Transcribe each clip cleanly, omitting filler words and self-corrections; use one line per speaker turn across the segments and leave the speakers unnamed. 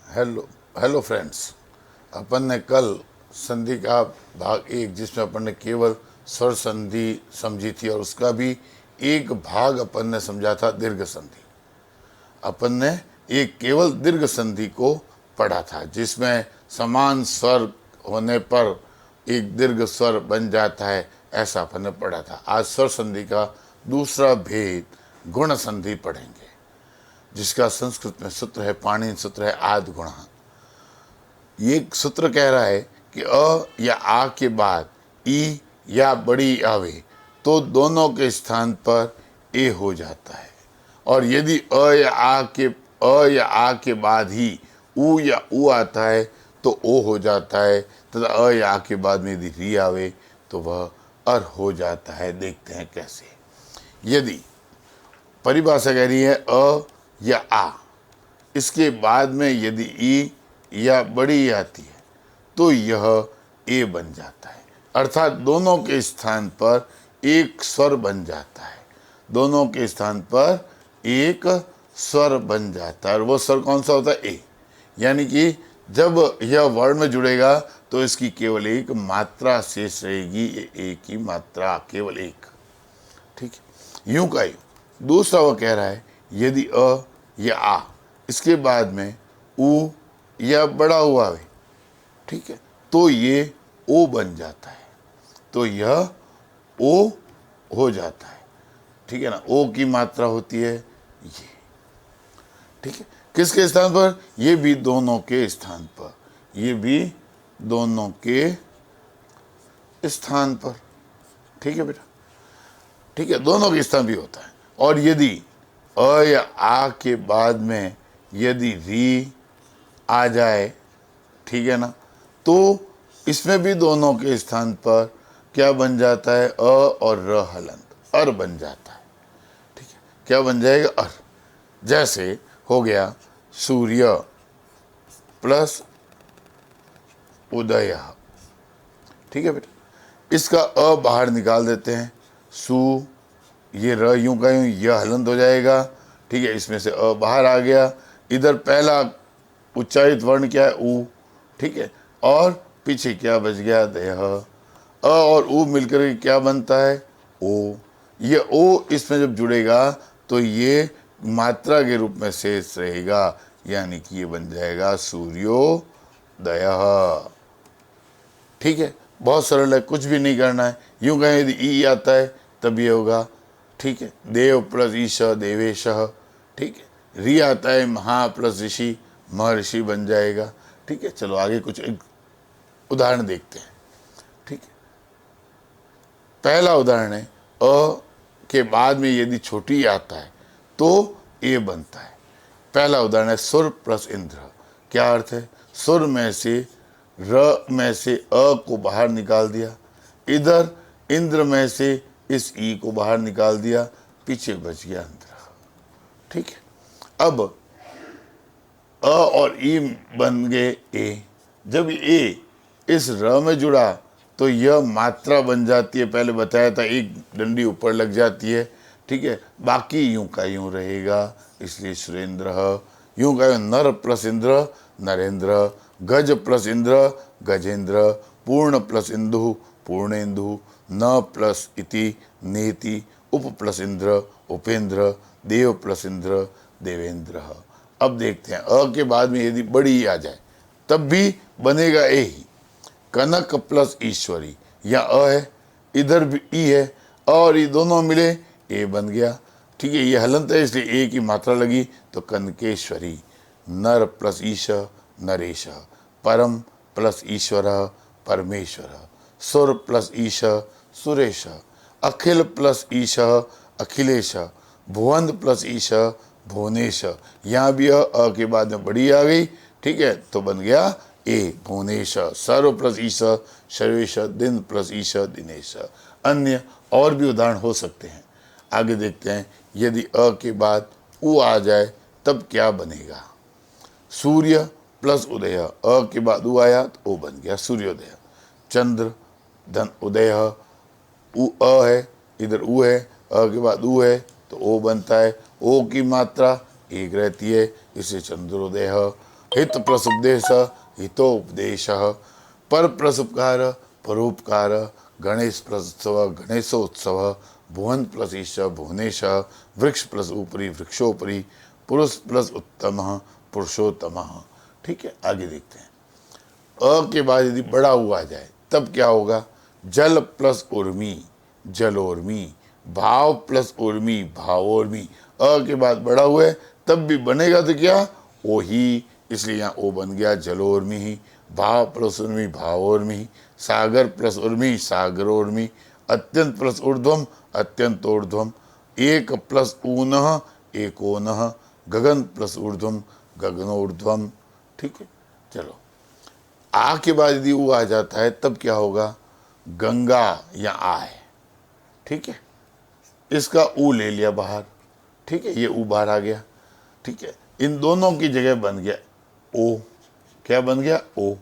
Hello hello friends. अपन ने कल संधि का भाग एक, जिसमें अपन ने केवल स्वर संधि समझी थी और उसका भी एक भाग अपन ने समझा था दीर्घ संधि। अपन ने एक केवल दीर्घ संधि को पढ़ा था, जिसमें समान स्वर होने पर एक दीर्घ स्वर बन जाता है, ऐसा अपन ने पढ़ा था। आज स्वर संधि का दूसरा भेद गुण संधि पढ़ेंगे, जिसका संस्कृत में सूत्र है, पाणिनि सूत्र है आद गुण। ये सूत्र कह रहा है कि अ या आ के बाद ई या बड़ी आवे तो दोनों के स्थान पर ए हो जाता है, और यदि अ या आ के बाद ही उ या उ आता है तो ओ हो जाता है, तथा अ या आ के बाद में यदि री आवे तो वह अर हो जाता है। देखते हैं कैसे। यदि परिभाषा कह रही है अ या आ, इसके बाद में यदि ई या बड़ी आती है तो यह ए बन जाता है, अर्थात दोनों के स्थान पर एक स्वर बन जाता है। दोनों के स्थान पर एक स्वर बन जाता है, और वो स्वर कौन सा होता है? ए। यानी कि जब यह वर्ण में जुड़ेगा तो इसकी केवल एक मात्रा शेष रहेगी, ए की मात्रा केवल एक। ठीक है, यूं का यूं। दूसरा वो कह रहा है यदि अ या आ इसके बाद में उ या बड़ा हुआ है, ठीक है, तो ये ओ बन जाता है, तो यह ओ हो जाता है। ठीक है ना, ओ की मात्रा होती है ये। ठीक है, किसके स्थान पर? ये भी दोनों के स्थान पर, ये भी दोनों के स्थान पर। ठीक है बेटा, ठीक है, दोनों के स्थान भी होता है। और यदि अ या आ के बाद में यदि री आ जाए, ठीक है ना, तो इसमें भी दोनों के स्थान पर क्या बन जाता है? अ और र हलंत अर बन जाता है। ठीक है, क्या बन जाएगा? अर। जैसे हो गया सूर्य प्लस उदय। ठीक है बेटा, इसका अ बाहर निकाल देते हैं, सु, ये र यूं का यूं, यह हलंत हो जाएगा। ठीक है, इसमें से अ बाहर आ गया। इधर पहला उच्चारित वर्ण क्या है? उ। ठीक है, और पीछे क्या बच गया? देह। अ और उ मिलकर के क्या बनता है? ओ। ये ओ इसमें जब जुड़ेगा तो ये मात्रा के रूप में शेष रहेगा, यानी कि ये बन जाएगा सूर्योदय। ठीक है, बहुत सरल है, कुछ भी नहीं करना है। यूं कहें यदि ई आता है तब ये होगा। ठीक है, देव प्लस ईश देवेश। ठीक है, री आता है महा प्लस ऋषि, महर्षि बन जाएगा। ठीक है, चलो आगे कुछ एक उदाहरण देखते हैं। ठीक है, पहला उदाहरण है अ के बाद में यदि छोटी आता है तो ए बनता है। पहला उदाहरण है सुर प्लस इंद्र। क्या अर्थ है? सुर में से र में से अ को बाहर निकाल दिया, इधर इंद्र में से इस ई को बाहर निकाल दिया, पीछे बच गया इंद्र। ठीक है, अब अ और ई बन गए ए। जब ए इस र में जुड़ा तो यह मात्रा बन जाती है, पहले बताया था, एक डंडी ऊपर लग जाती है। ठीक है, बाकी यूं का यूं रहेगा, इसलिए सुरेंद्र। यूं का यूं, नर प्लस इंद्र नरेंद्र, गज प्लस इंद्र गजेंद्र, पूर्ण प्लस इंदु पूर्णेंदु, न प्लस इति नेति, उप प्लस इंद्र उपेंद्र, देव प्लस इंद्र देवेंद्र। अब देखते हैं अ के बाद में यदि बड़ी आ जाए तब भी बनेगा ए ही। कनक प्लस ईश्वरी, या अ है, इधर भी ई है, अ और ई दोनों मिले ए बन गया। ठीक है, ये हलंत है इसलिए ए की मात्रा लगी, तो कनकेश्वरी। नर प्लस ईश नरेश, परम प्लस ईश्वर परमेश्वर, सुर प्लस ईश सुरेश, अखिल प्लस ईश अखिलेश, भुवन प्लस ईश भुवनेश। यहाँ भी अ के बाद में बड़ी आ गई। ठीक है, तो बन गया ए भुवनेश। सर्व प्लस ईश सर्वेश, दिन प्लस ईश दिनेश। अन्य और भी उदाहरण हो सकते हैं, आगे देखते हैं। यदि अ के बाद उ आ जाए तब क्या बनेगा? सूर्य प्लस उदय, अ के बाद उ आया तो ओ बन गया सूर्योदय। चंद्र धन उदय, उ अ है, इधर उ है, अ के बाद उ है तो ओ बनता है। ओ की मात्रा एक रहती है, इसे चंद्रोदय। हित प्लस उपदेश हितोपदेश, पर प्लस उपकार परोपकार, गणेश प्लस उत्सव गणेशोत्सव, भुवन प्लस ईश भुवनेश, वृक्ष प्लस ऊपरी वृक्षोपरी, पुरुष प्लस उत्तम पुरुषोत्तम। ठीक है, आगे देखते हैं। अ के बाद यदि बड़ा हुआ जाए तब क्या होगा? जल प्लस उर्मी जलोर्मी, भाव प्लस उर्मी भावोर्मी। अ के बाद बड़ा हुआ है तब भी बनेगा तो क्या? ओ ही, इसलिए यहाँ ओ बन गया जलोर्मी ही। भाव प्लस उर्मी भावोर्मी, सागर प्लस उर्मी सागरोर्मी, अत्यंत प्लस ऊर्ध्वम अत्यंतोर्ध्वम, एक प्लस ऊनः एकोनः, गगन प्लस ऊर्ध्वम गगनोर्ध्वम। ठीक है, चलो आ के बाद यदि ऊ आ जाता है तब क्या होगा? गंगा या आ है। ठीक है, इसका ऊ ले लिया बाहर। ठीक है, ये ऊ बाहर आ गया। ठीक है, इन दोनों की जगह बन गया ओ। क्या बन गया? ओ।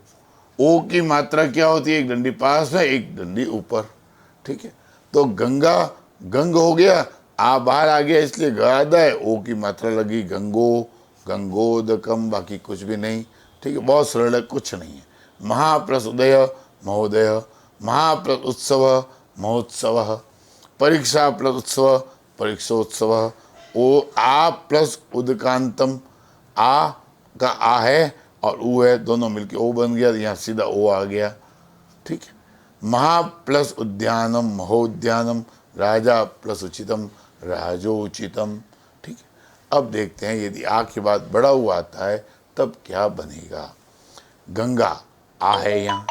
ओ की मात्रा क्या होती है? एक डंडी पास में एक डंडी ऊपर। ठीक है, तो गंगा गंग हो गया, आ बाहर आ गया इसलिए गादा है, ओ की मात्रा लगी गंगो गंगोदकम, बाकी कुछ भी नहीं। ठीक है, बहुत सरल है, कुछ नहीं है। महा प्लस उदय महोदय, महा प्लस उत्सव महोत्सव, परीक्षा प्लस उत्सव परीक्षोत्सव, ओ आ प्लस उदकांतम, आ का आ है और ऊ है, दोनों मिलके ओ बन गया, यहाँ सीधा ओ आ गया। ठीक है, महा प्लस उद्यानम महोद्यानम, राजा प्लस उचितम राजोचितम। ठीक है, अब देखते हैं यदि आ के बाद बड़ा हुआ आता है तब क्या बनेगा? गंगा आ है यहाँ।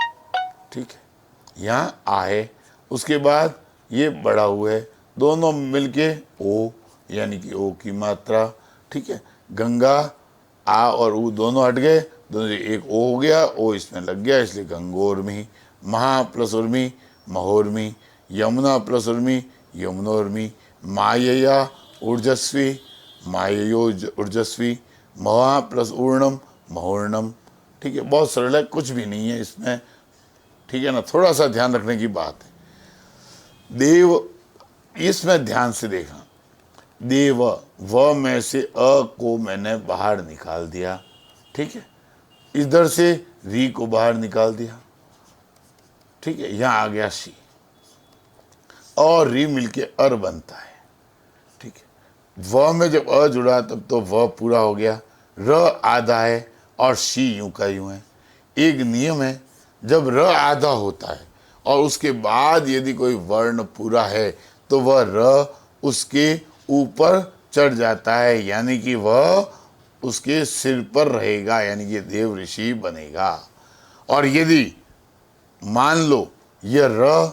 ठीक है, यहाँ आ है, उसके बाद ये बड़ा हुआ है, दोनों मिलके ओ, यानी कि ओ की मात्रा। ठीक है, गंगा आ और ऊ दोनों हट गए, दोनों एक ओ हो गया, ओ इसमें लग गया इसलिए गंगोर्मी। महा प्लस उर्मी महोर्मी, यमुना प्लस उर्मी यमुनोर्मी, मायया ऊर्जस्वी माययो ऊर्जस्वी, महा प्लस ऊर्णम महोर्णम। ठीक है, बहुत सरल है, कुछ भी नहीं है इसमें। ठीक है ना, थोड़ा सा ध्यान रखने की बात है। देव, इसमें ध्यान से देखना, देव व में से अ को मैंने बाहर निकाल दिया। ठीक है, इधर से री को बाहर निकाल दिया। ठीक है, यहाँ आ गया सी और री मिलके अर बनता है। ठीक है, व में जब अ जुड़ा तब तो व पूरा हो गया, र आधा है और शी यूं का यूं है। एक नियम है, जब र आधा होता है और उसके बाद यदि कोई वर्ण पूरा है तो वह र उसके ऊपर चढ़ जाता है, यानी कि वह उसके सिर पर रहेगा, यानी कि देव ऋषि बनेगा। और यदि मान लो यह र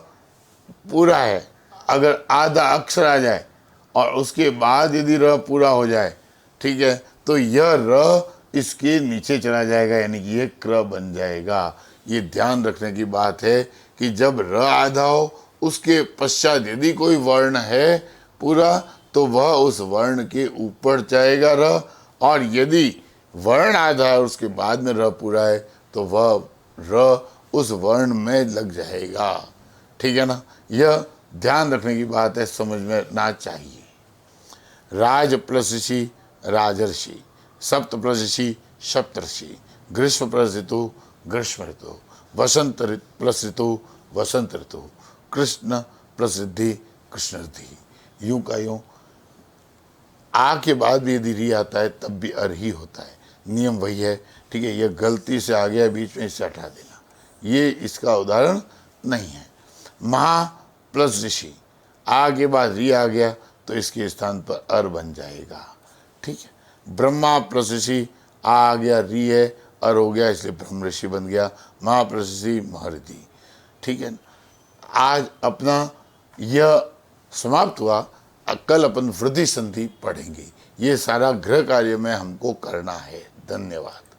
पूरा है, अगर आधा अक्षर आ जाए और उसके बाद यदि र पूरा हो जाए, ठीक है, तो यह र इसके नीचे चला जाएगा, यानी कि ये क्र बन जाएगा। ये ध्यान रखने की बात है कि जब र आधा हो उसके पश्चात यदि कोई वर्ण है पूरा तो वह उस वर्ण के ऊपर जाएगा र, और यदि वर्ण आधा है उसके बाद में र पूरा है तो वह र उस वर्ण में लग जाएगा। ठीक है ना, यह ध्यान रखने की बात है, समझ में ना चाहिए। राज प्लस ऋषि राजर्षि, सप्त प्लस ऋषि सप्तर्षि, ग्रीष्म प्लस ऋतु ग्रीष्म ऋतु, वसंत प्लस ऋतु वसंत ऋतु, कृष्ण प्लस रिद्धि कृष्ण रिद्धि। यूं का यूं आ के बाद भी यदि री आता है तब भी अर ही होता है, नियम वही है। ठीक है, यह गलती से आ गया बीच में, इसे हटा देना, ये इसका उदाहरण नहीं है। महा प्लस ऋषि, आ के बाद री आ गया तो इसके स्थान पर अर बन जाएगा। ठीक है, ब्रह्मा प्लस ऋषि, आ गया री है अर हो गया इसलिए ब्रह्म ऋषि बन गया, महा प्लस ऋषि महर्षि। ठीक है, आज अपना यह समाप्त हुआ, कल अपन वृद्धि संधि पढ़ेंगे। ये सारा गृह कार्य में हमको करना है। धन्यवाद।